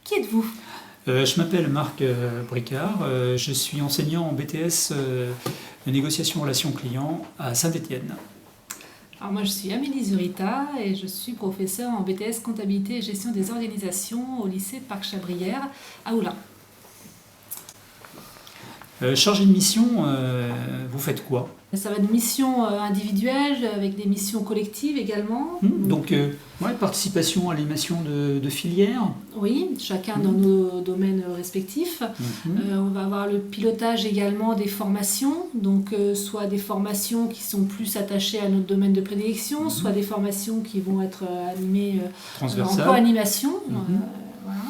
Qui êtes-vous? Je m'appelle Marc Bricard, je suis enseignant en BTS de négociation relations clients à Saint-Étienne. Alors moi je suis Amélie Zurita et je suis professeure en BTS comptabilité et gestion des organisations au lycée Parc Chabrière à Oullins. Chargé de mission, vous faites quoi? Ça va de missions individuelles avec des missions collectives également. Donc, participation à l'animation de filières. Oui, chacun dans nos domaines respectifs. On va avoir le pilotage également des formations, donc soit des formations qui sont plus attachées à notre domaine de prédilection, soit des formations qui vont être animées en co-animation. Voilà.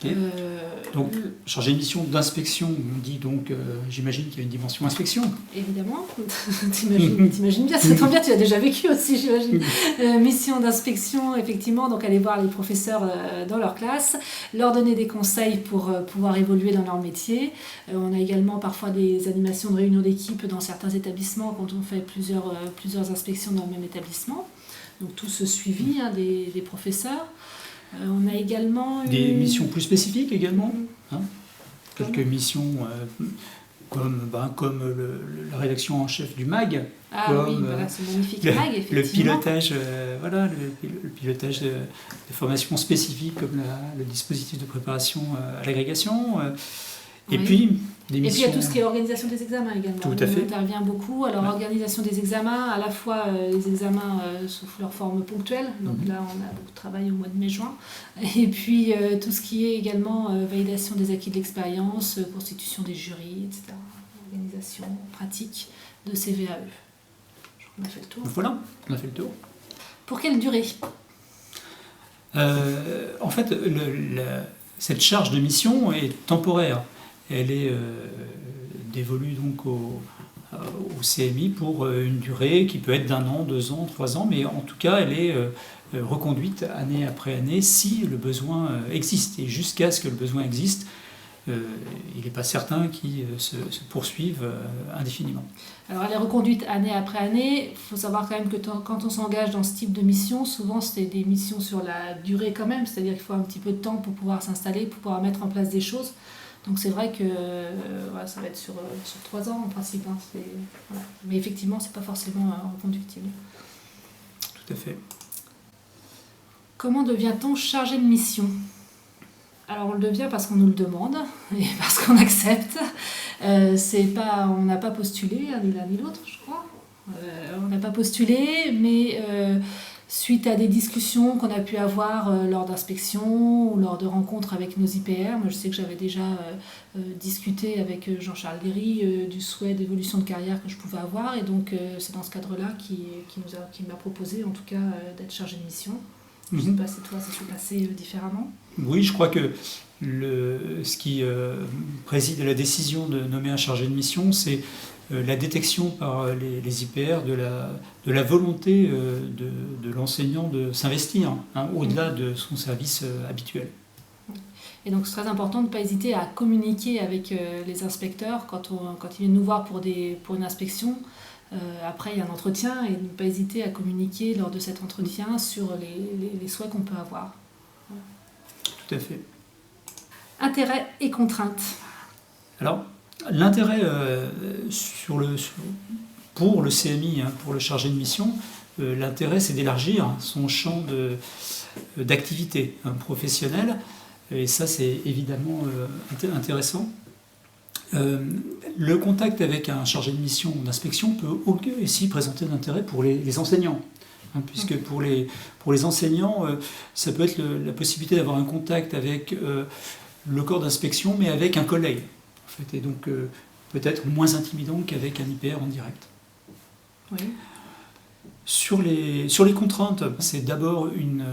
Okay. Donc, chargé de mission d'inspection, on dit donc, j'imagine qu'il y a une dimension inspection. Évidemment, t'imagines bien, ça tombe bien, tu l'as déjà vécu aussi, j'imagine. Mission d'inspection, effectivement, donc aller voir les professeurs dans leur classe, leur donner des conseils pour pouvoir évoluer dans leur métier. On a également parfois des animations de réunions d'équipe dans certains établissements quand on fait plusieurs inspections dans le même établissement. Donc tout ce suivi des professeurs. On a également des missions plus spécifiques également, quelques missions comme la rédaction en chef du MAG, ce magnifique MAG, effectivement. Le pilotage de formations spécifiques comme le dispositif de préparation à l'agrégation. Et puis, des missions... Et puis il y a tout ce qui est organisation des examens également. Tout à fait. On intervient beaucoup. Alors, organisation des examens, à la fois les examens sous leur forme ponctuelle. Donc là, on a beaucoup de travail au mois de mai-juin. Et puis, tout ce qui est également validation des acquis de l'expérience, constitution des jurys, etc. Organisation pratique de CVAE. On a fait le tour. Voilà, on a fait le tour. Pour quelle durée? En fait, cette charge de mission est temporaire. Elle est dévolue donc au CMI pour une durée qui peut être d'1 an, 2 ans, 3 ans, mais en tout cas, elle est reconduite année après année si le besoin existe. Et jusqu'à ce que le besoin existe, il n'est pas certain qu'il se poursuive indéfiniment. Alors elle est reconduite année après année. Il faut savoir quand même que quand on s'engage dans ce type de mission, souvent c'est des missions sur la durée quand même, c'est-à-dire qu'il faut un petit peu de temps pour pouvoir s'installer, pour pouvoir mettre en place des choses. Donc c'est vrai que ça va être sur 3 ans en principe. Voilà. Mais effectivement, c'est pas forcément reconductible. Tout à fait. Comment devient-on chargé de mission? Alors on le devient parce qu'on nous le demande et parce qu'on accepte. On n'a pas postulé, ni l'un ni l'autre, je crois. On n'a pas postulé, mais suite à des discussions qu'on a pu avoir lors d'inspections ou lors de rencontres avec nos IPR, moi je sais que j'avais déjà discuté avec Jean-Charles Léry du souhait d'évolution de carrière que je pouvais avoir, et donc c'est dans ce cadre-là qu'il m'a proposé en tout cas d'être chargé de mission. Je ne sais pas si toi ça s'est passé différemment. Oui, je crois que ce qui préside à la décision de nommer un chargé de mission, c'est la détection par les IPR de la volonté de l'enseignant de s'investir au-delà de son service habituel. Et donc c'est très important de ne pas hésiter à communiquer avec les inspecteurs quand ils viennent nous voir pour une inspection. Après, il y a un entretien, et ne pas hésiter à communiquer lors de cet entretien sur les souhaits qu'on peut avoir. Tout à fait. Intérêt et contraintes. Alors, l'intérêt pour le CMI, pour le chargé de mission, l'intérêt c'est d'élargir son champ d'activité professionnelle, et ça c'est évidemment intéressant. Le contact avec un chargé de mission d'inspection peut aussi présenter d'intérêt pour les enseignants, puisque pour les enseignants, ça peut être la possibilité d'avoir un contact avec le corps d'inspection, mais avec un collègue, en fait, et donc peut-être moins intimidant qu'avec un IPR en direct. Oui. Sur les contraintes, c'est d'abord une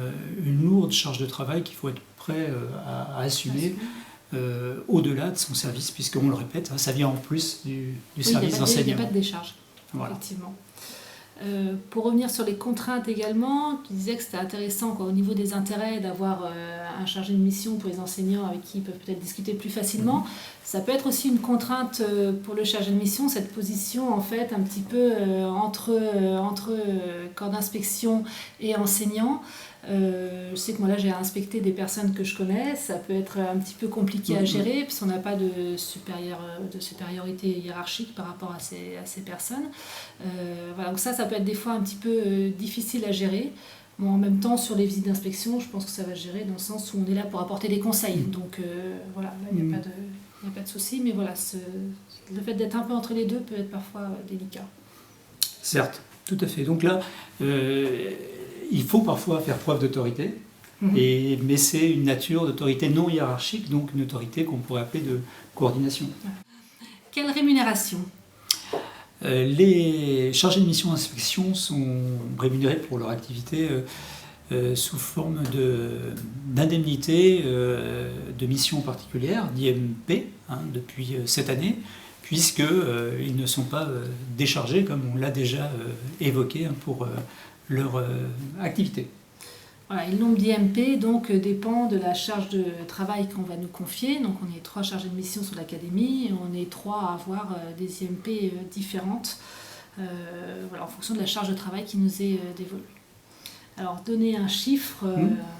lourde charge de travail qu'il faut être prêt à assumer. Au-delà de son service, puisqu'on le répète, ça vient en plus du service d'enseignement. Il n'y a pas de décharge, voilà. Effectivement. Pour revenir sur les contraintes également, tu disais que c'était intéressant au niveau des intérêts d'avoir un chargé de mission pour les enseignants avec qui ils peuvent peut-être discuter plus facilement. Ça peut être aussi une contrainte pour le chargé de mission, cette position en fait un petit peu entre corps d'inspection et enseignant. Je sais que moi là j'ai inspecté des personnes que je connais, ça peut être un petit peu compliqué à gérer puisqu'on n'a pas de supériorité hiérarchique par rapport à ces personnes. Voilà, donc ça peut être des fois un petit peu difficile à gérer. Bon, en même temps, sur les visites d'inspection, je pense que ça va se gérer dans le sens où on est là pour apporter des conseils. Donc voilà, là il n'y a pas de souci, mais voilà, le fait d'être un peu entre les deux peut être parfois délicat. Certes, tout à fait. Donc là, il faut parfois faire preuve d'autorité, mais c'est une nature d'autorité non hiérarchique, donc une autorité qu'on pourrait appeler de coordination. Quelle rémunération ? Les chargés de mission d'inspection sont rémunérés pour leur activité sous forme d'indemnité de mission particulière, d'IMP, depuis cette année, puisqu'ils ne sont pas déchargés, comme on l'a déjà évoqué, pour leur activité. Voilà, et le nombre d'IMP donc, dépend de la charge de travail qu'on va nous confier. Donc on est 3 chargés de mission sur l'académie, et on est 3 à avoir des IMP différentes voilà, en fonction de la charge de travail qui nous est dévolue. Alors donner un chiffre...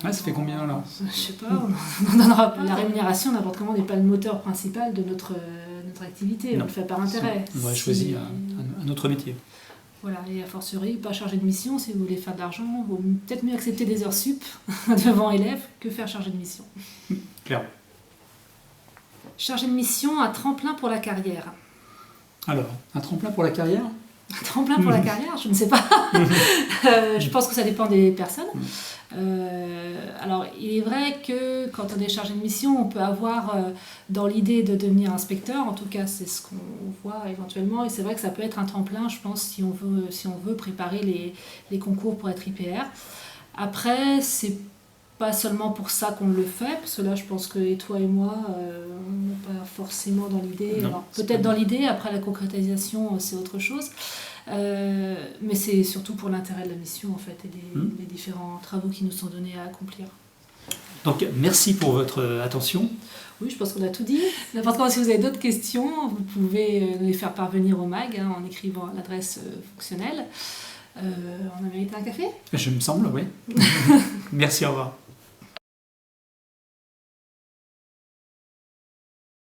ça fait combien là ? Je ne sais pas, on donnera pas. La rémunération, n'importe comment, n'est pas le moteur principal de notre activité, on le fait par intérêt. On aurait choisi un autre métier. Voilà, et a fortiori, pas chargé de mission, si vous voulez faire de l'argent, il vaut peut-être mieux accepter des heures sup devant élèves que faire chargé de mission. Clairement. Chargé de mission, un tremplin pour la carrière. Alors, un tremplin pour la carrière ? Un tremplin pour la carrière, je ne sais pas. Je pense que ça dépend des personnes. Alors, il est vrai que quand on est chargé de mission, on peut avoir dans l'idée de devenir inspecteur. En tout cas, c'est ce qu'on voit éventuellement. Et c'est vrai que ça peut être un tremplin, je pense, si on veut préparer les concours pour être IPR. Après, c'est pas seulement pour ça qu'on le fait, parce que là, je pense que toi et moi, on n'est pas forcément dans l'idée. Alors, peut-être dans l'idée, après la concrétisation, c'est autre chose. Mais c'est surtout pour l'intérêt de la mission, en fait, et des différents travaux qui nous sont donnés à accomplir. Donc, merci pour votre attention. Oui, je pense qu'on a tout dit. N'importe comment, si vous avez d'autres questions, vous pouvez les faire parvenir au MAG en écrivant à l'adresse fonctionnelle. On a mérité un café ? Je me semble, oui. Merci, au revoir.